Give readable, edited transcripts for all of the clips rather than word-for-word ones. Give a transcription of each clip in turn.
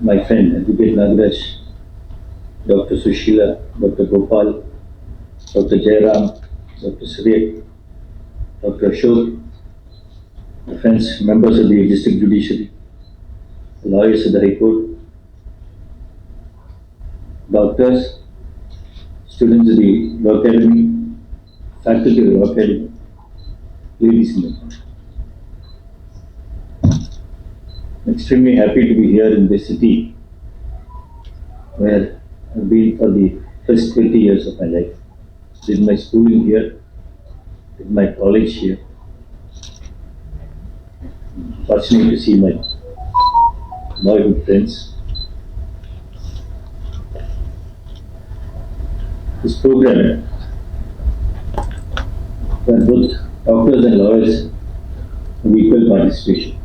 my friend Advocate Nagaraj, Dr. Sushila, Dr. Gopal, Dr. Jairam, Dr. Surya, Dr. Ashok, my friends, members of the District Judiciary, lawyers of the High Court, doctors, students of the Law Academy, faculty of the Law Academy, ladies and gentlemen. I'm extremely happy to be here in this city where I've been for the first 20 years of my life. Did my schooling here, did my college here. Fortunate to see my boyhood friends. This program, where both doctors and lawyers have equal participation.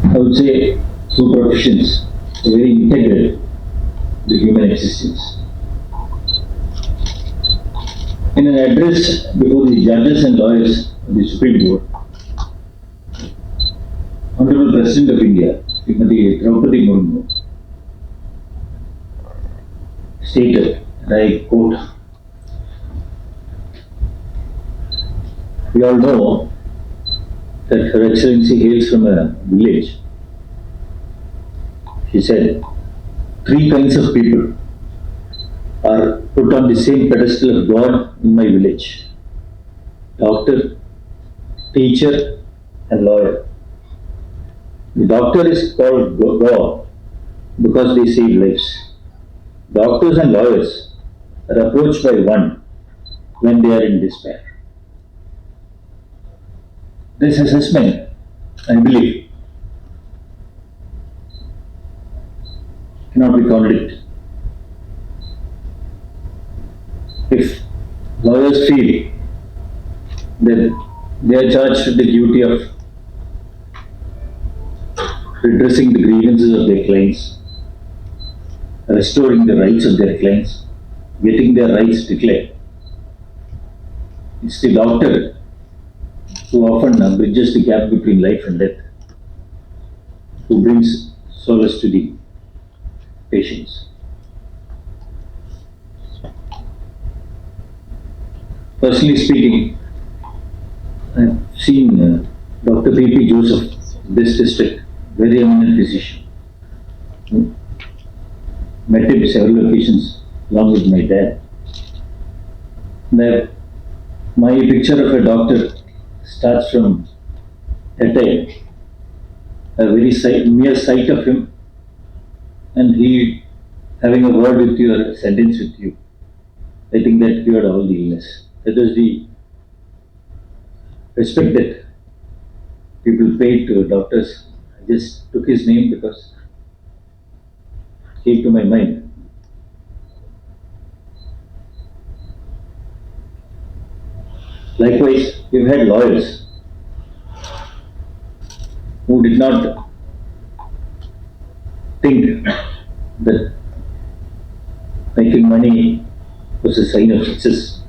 I would say two professions are very integral to human existence. In an address before the judges and lawyers of the Supreme Court, Honorable President of India, Srimati Draupadi Murmu, stated, and I quote, "We all know that Her Excellency hails from a village." She said, "Three kinds of people are put on the same pedestal of God in my village: doctor, teacher, and lawyer. The doctor is called God because they save lives. Doctors and lawyers are approached by one when they are in despair." This assessment, I believe, cannot be contradicted. If lawyers feel that they are charged with the duty of redressing the grievances of their clients, restoring the rights of their clients, getting their rights declared, it's the doctor who often bridges the gap between life and death, who brings solace to the patients. Personally speaking, I've seen Dr. P.P. Joseph, this district, very eminent physician. Met him several occasions along with my dad. My picture of a doctor starts from that time. A very mere sight of him, and he having a word with you or a sentence with you. I think that cured all the illness. That was the respect that people paid to doctors. I just took his name because it came to my mind. Likewise, we've had lawyers who did not think that making money was a sign of success.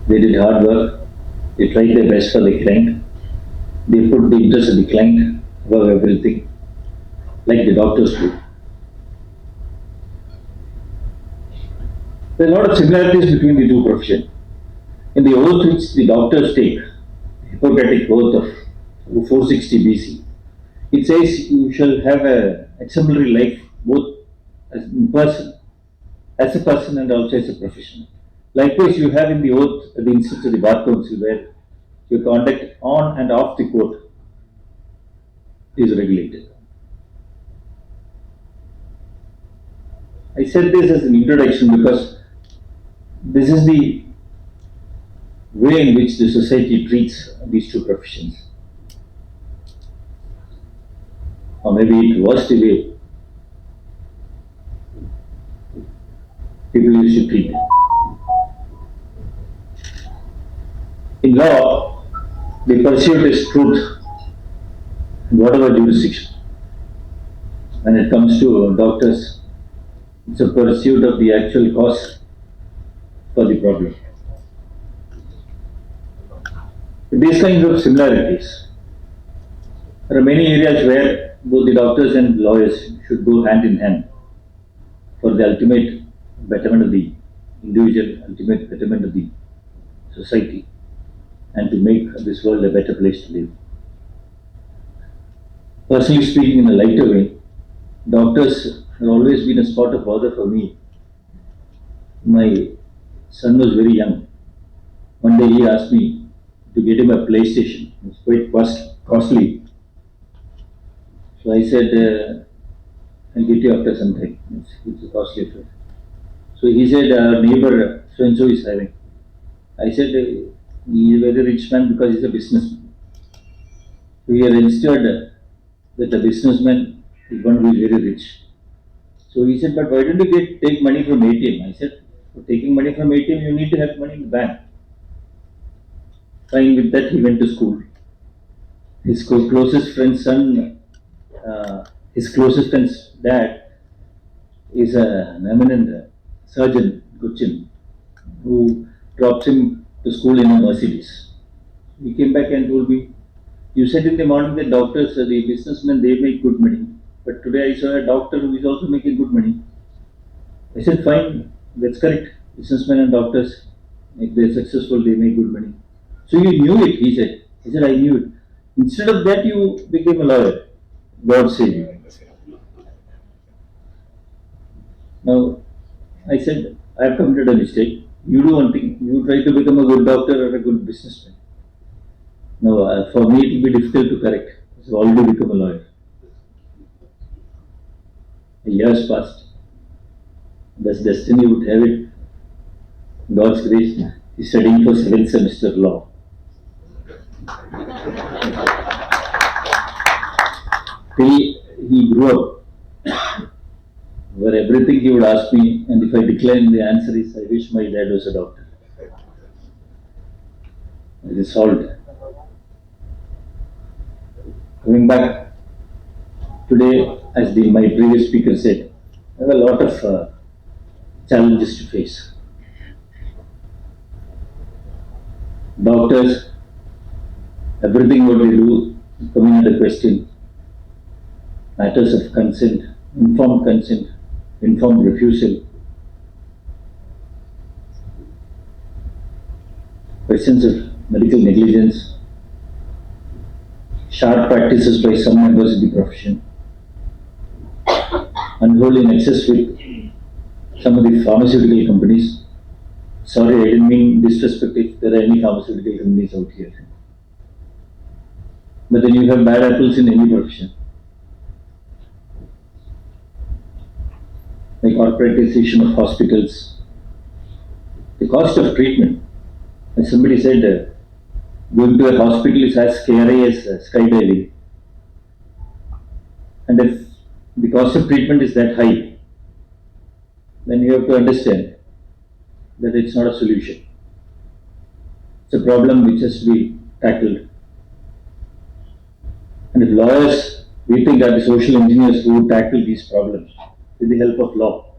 They did hard work, they tried their best for the client, they put the interest of the client above everything, like the doctors do. There are a lot of similarities between the two professions. In the oath which the doctors take, Hippocratic oath of 460 BC, it says you shall have an exemplary life both as a person and also as a professional. Likewise, you have in the oath the instance of the Bar Council where your conduct on and off the court is regulated. I said this as an introduction because this is the way in which the society treats these two professions. Or maybe it was the way people used to treat it. In law, the pursuit is truth in whatever jurisdiction. When it comes to doctors, it's a pursuit of the actual cause for the problem. These kinds of similarities. There are many areas where both the doctors and lawyers should go hand in hand for the ultimate betterment of the individual, ultimate betterment of the society, and to make this world a better place to live. Personally speaking, in a lighter way, doctors have always been a spot of bother for me. My son was very young. One day he asked me to get him a PlayStation. It was quite costly. So I said, I'll get you after some time. It's a costly affair. So he said, our neighbor so and so is having. I said, he is a very rich man because he's a businessman. So he had instead that a businessman is one who is very rich. So he said, but why don't you take money from ATM? I said, for taking money from ATM, you need to have money in the bank. Fine, with that, he went to school. His closest friend's son, his closest friend's dad is an eminent surgeon, Cochin, who drops him to school in a Mercedes. He came back and told me, you said in the morning that doctors, the businessmen, they make good money. But today I saw a doctor who is also making good money. I said, fine, that's correct. Businessmen and doctors, if they're successful, they make good money. So you knew it, he said. He said, I knew it. Instead of that, you became a lawyer. God save you. Now, I said, I have committed a mistake. You do one thing. You try to become a good doctor or a good businessman. Now, for me, it will be difficult to correct. I've already become a lawyer. A year's passed. Thus, destiny would have it. God's grace. He's studying for 7th semester law. Till he grew up, where everything he would ask me, and if I decline, the answer is, I wish my dad was a doctor. It is solved. Coming back, today, as my previous speaker said, I have a lot of challenges to face. Doctors, everything what they do, coming under question. Matters of consent, informed refusal, questions of medical negligence, sharp practices by some members of the profession, unholy nexus with some of the pharmaceutical companies. Sorry, I didn't mean disrespect if there are any pharmaceutical companies out here. But then you have bad apples in any profession. The corporatization of hospitals, the cost of treatment. As somebody said, going to a hospital is as scary as skydiving. And if the cost of treatment is that high, then you have to understand that it's not a solution. It's a problem which has to be tackled. And if lawyers, we think are the social engineers who would tackle these problems with the help of law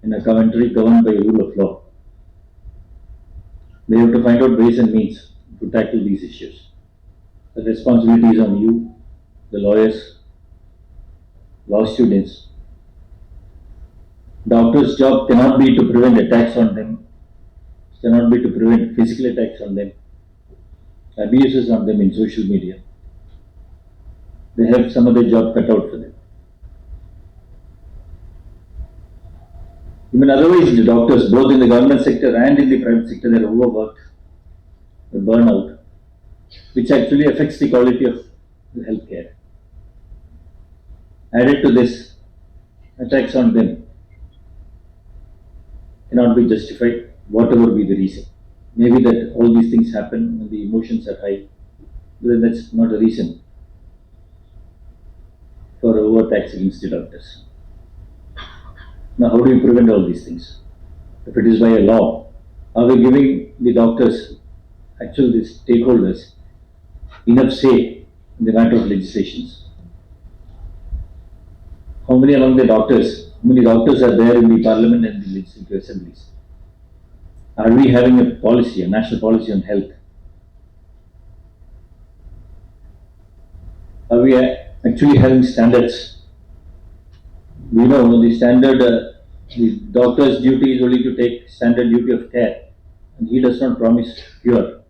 in a country governed by rule of law. They have to find out ways and means to tackle these issues. The responsibility is on you, the lawyers, law students. Doctors' job cannot be to prevent attacks on them, cannot be to prevent physical attacks on them, abuses on them in social media. They have some other job cut out for them. Even otherwise, the doctors, both in the government sector and in the private sector, they are overworked, they burn out, which actually affects the quality of the healthcare. Added to this, attacks on them cannot be justified, whatever be the reason. Maybe that all these things happen when the emotions are high, but that's not a reason for overtax against the doctors. Now, how do you prevent all these things? If it is by a law, are we giving the doctors, actually the stakeholders, enough say in the matter of legislations? How many among the doctors, how many doctors are there in the parliament and the legislative assemblies? Are we having a policy, a national policy on health? we are actually having standards. We know the standard, the doctor's duty is only to take standard duty of care, and he does not promise cure.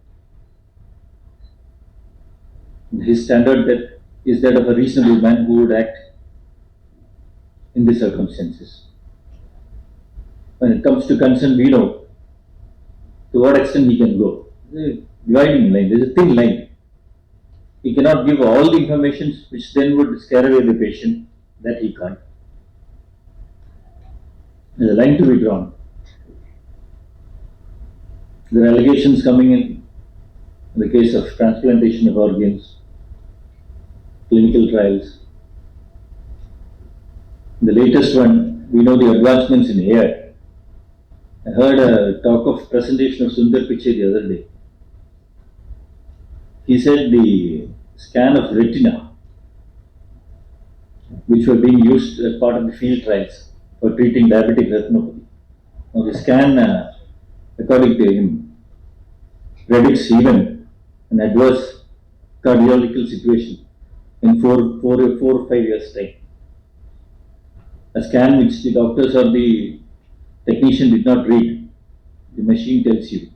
His standard that is that of a reasonable man who would act in the circumstances. When it comes to consent, we know to what extent he can go. There's a dividing line, there's a thin line. He cannot give all the information which then would scare away the patient, that he can't. There's a line to be drawn. There are allegations coming in the case of transplantation of organs, clinical trials. The latest one, we know the advancements in AI. I heard a talk of presentation of Sundar Pichai the other day. He said the scan of retina, which were being used as part of the field trials for treating diabetic retinopathy. Now the scan, according to him, predicts even an adverse cardiological situation in 4 or 5 years' time. A scan which the doctors or the technician did not read, the machine tells you,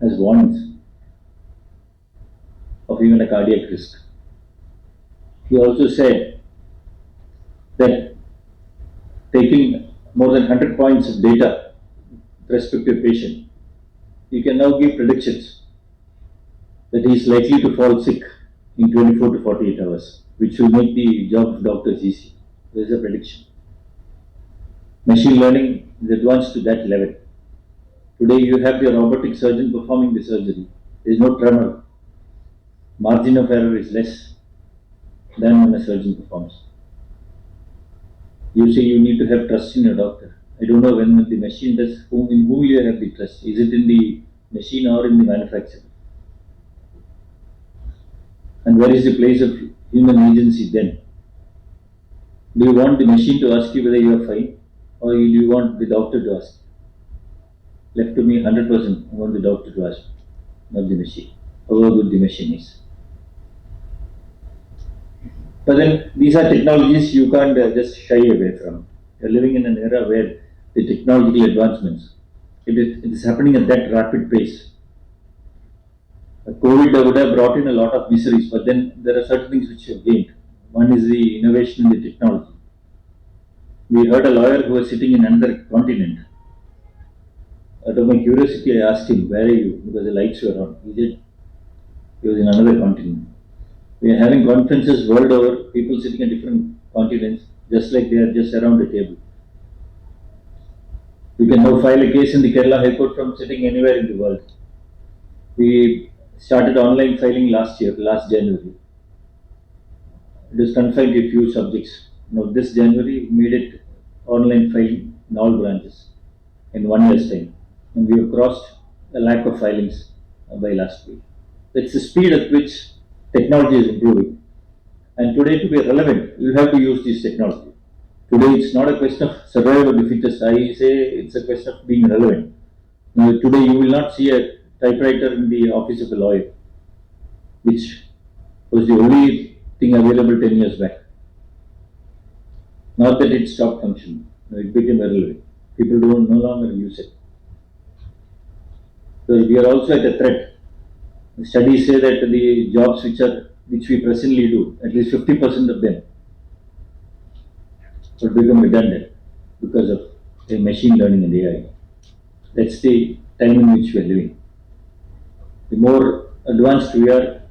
has warnings of even a cardiac risk. He also said that taking more than 100 points of data with respect to a patient, you can now give predictions that he is likely to fall sick in 24 to 48 hours, which will make the job of doctors easy. There is a prediction. Machine learning is advanced to that level. Today you have the robotic surgeon performing the surgery. There is no tremor. Margin of error is less than when a surgeon performs. You say you need to have trust in your doctor. I don't know when the machine does, in whom you have the trust. Is it in the machine or in the manufacturer? And where is the place of human agency then? Do you want the machine to ask you whether you are fine, or do you want the doctor to ask? Left to me 100%, I want the doctor to ask, not the machine, however good the machine is. But then these are technologies you can't just shy away from. You're living in an era where the technological advancements, it is happening at that rapid pace. COVID would have brought in a lot of miseries, but then there are certain things which have gained. One is the innovation in the technology. We heard a lawyer who was sitting in another continent. Out of my curiosity, I asked him, "Where are you?" Because the lights were on. He said he was in another continent. We are having conferences world over, people sitting at different continents, just like they are just around the table. You can now file a case in the Kerala High Court from sitting anywhere in the world. We started online filing last January. It is confined to a few subjects. Now this January we made it online filing in all branches in 1 year's time. And we have crossed a lakh of filings by last week. That's the speed at which technology is improving. And today to be relevant, you have to use this technology. Today it's not a question of survival of the fittest. I say it's a question of being relevant. Now today you will not see a typewriter in the office of a lawyer, which was the only thing available 10 years back. Not that it stopped functioning, it became irrelevant. People don't no longer use it. So we are also at a threat. Studies say that the jobs which we presently do, at least 50% of them will become redundant because of machine learning and AI. That's the time in which we are living. The more advanced we are,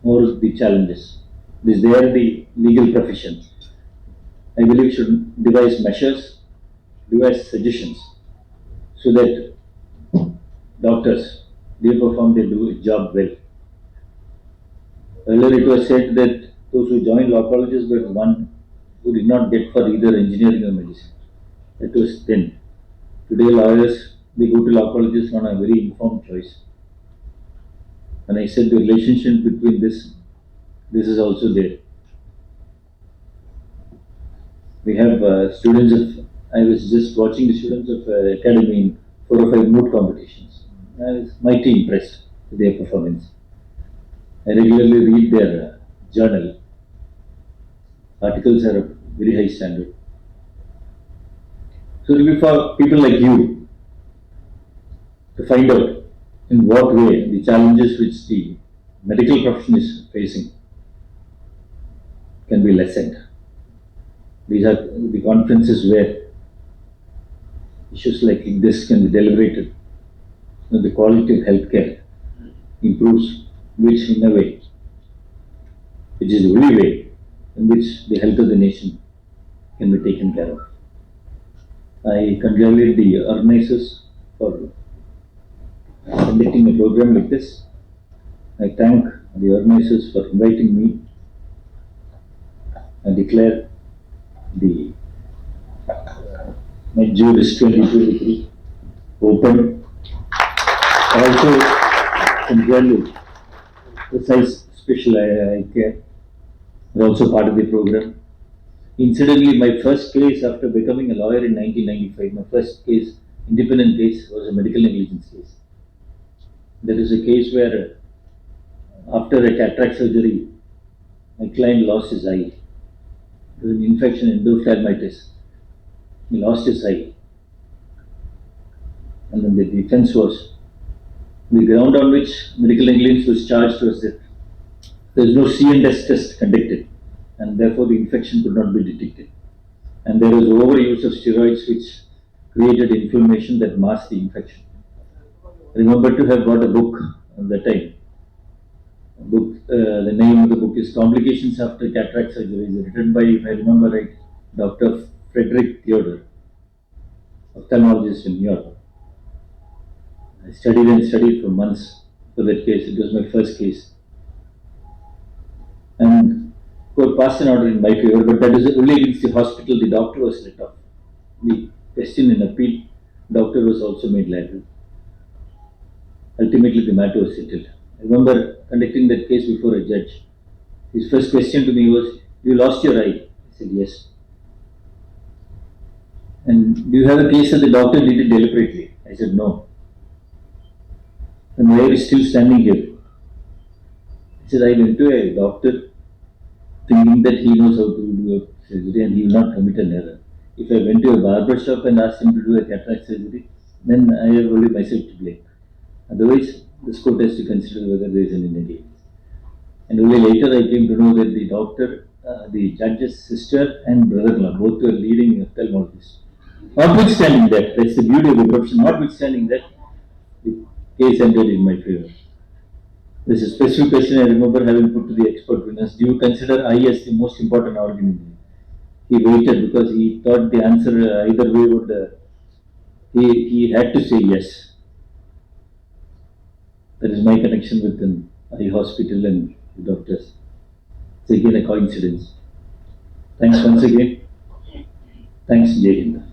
more the challenges. This they are the legal profession. I believe should devise measures, devise suggestions, so that doctors, they perform their job well. Earlier it was said that those who joined law colleges were the one who did not get for either engineering or medicine. That was then. Today lawyers, they go to law colleges on a very informed choice. And I said the relationship between this is also there. We have students of, I was just watching the students of academy in 4 or 5 moot competitions. I was mighty impressed with their performance. I regularly read their journal. articles are of very high standard. So it will be for people like you to find out in what way the challenges which the medical profession is facing can be lessened. These are the conferences where issues like this can be deliberated. The quality of healthcare improves, which in a way, which is the only way in which the health of the nation can be taken care of. I congratulate the organizers for conducting a program like this. I thank the organizers for inviting me. I declare the Medi Juris 2023 open. I also congratulate Precise Special Eye Care. They're also part of the program. Incidentally, my first case after becoming a lawyer in 1995, my first case, independent case, was a medical negligence case. There is a case where after a cataract surgery, my client lost his eye. There was an infection, endophthalmitis. He lost his eye. And then the defense was, the ground on which medical negligence was charged was that there is no C&S test conducted, and therefore the infection could not be detected. And there was overuse of steroids which created inflammation that masked the infection. I remember to have got a book at that time. The name of the book is Complications After Cataract Surgery, written by, if I remember right, Dr. Frederick Theodore, ophthalmologist in New York. I studied and studied for months for that case. It was my first case. And court passed an order in my favor, but that is only against the hospital. The doctor was let off. The question in appeal, doctor was also made liable. Ultimately, the matter was settled. I remember conducting that case before a judge. His first question to me was, "You lost your eye?" I said, "Yes." "And do you have a case that the doctor did it deliberately?" I said, "No." "And why are you still standing here?" He said, "I went to a doctor thinking that he knows how to do a surgery and he will not commit an error. If I went to a barber shop and asked him to do a cataract surgery, then I have only myself to blame. Otherwise, this court has to consider whether there is any negligence." And only later I came to know that the doctor, the judge's sister and brother-in-law, both were leading ophthalmologists. Notwithstanding that, that's the beauty of the profession, notwithstanding that, the case ended in my favor. There's a specific question I remember having put to the expert witness: "Do you consider eye as the most important organ in you?" He waited because he thought the answer either way would, he had to say yes. That is my connection with an eye hospital and the doctors. It's again a coincidence. Thanks once again. Thanks, Jai Hind.